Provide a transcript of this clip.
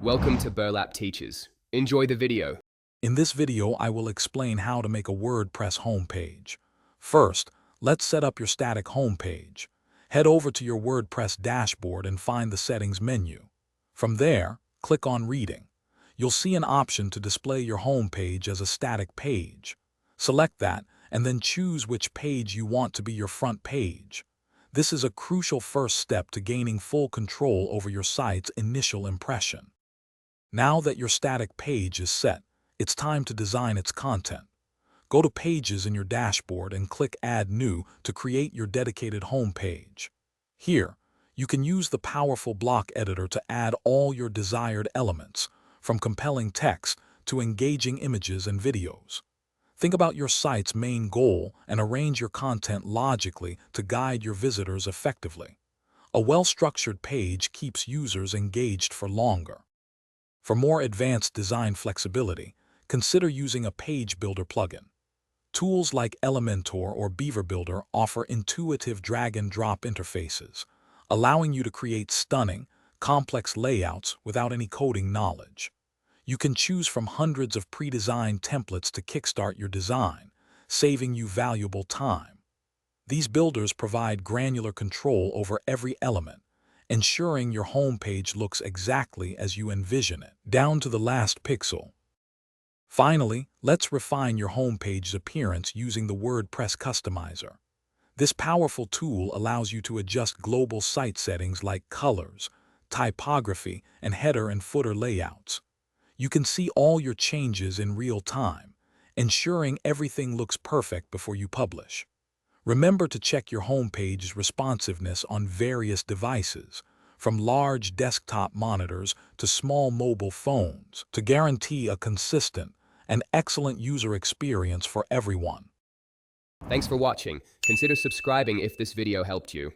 Welcome to Burlap Teachers. Enjoy the video. In this video, I will explain how to make a WordPress homepage. First, let's set up your static homepage. Head over to your WordPress dashboard and find the Settings menu. From there, click on Reading. You'll see an option to display your homepage as a static page. Select that and then choose which page you want to be your front page. This is a crucial first step to gaining full control over your site's initial impression. Now that your static page is set, it's time to design its content. Go to Pages in your dashboard and click Add New to create your dedicated home page. Here, you can use the powerful block editor to add all your desired elements, from compelling text to engaging images and videos. Think about your site's main goal and arrange your content logically to guide your visitors effectively. A well-structured page keeps users engaged for longer. For more advanced design flexibility, consider using a page builder plugin. Tools like Elementor or Beaver Builder offer intuitive drag-and-drop interfaces, allowing you to create stunning, complex layouts without any coding knowledge. You can choose from hundreds of pre-designed templates to kickstart your design, saving you valuable time. These builders provide granular control over every element, ensuring your homepage looks exactly as you envision it, down to the last pixel. Finally, let's refine your homepage's appearance using the WordPress Customizer. This powerful tool allows you to adjust global site settings like colors, typography, and header and footer layouts. You can see all your changes in real time, ensuring everything looks perfect before you publish. Remember to check your homepage's responsiveness on various devices, from large desktop monitors to small mobile phones, to guarantee a consistent and excellent user experience for everyone. Thanks for watching. Consider subscribing if this video helped you.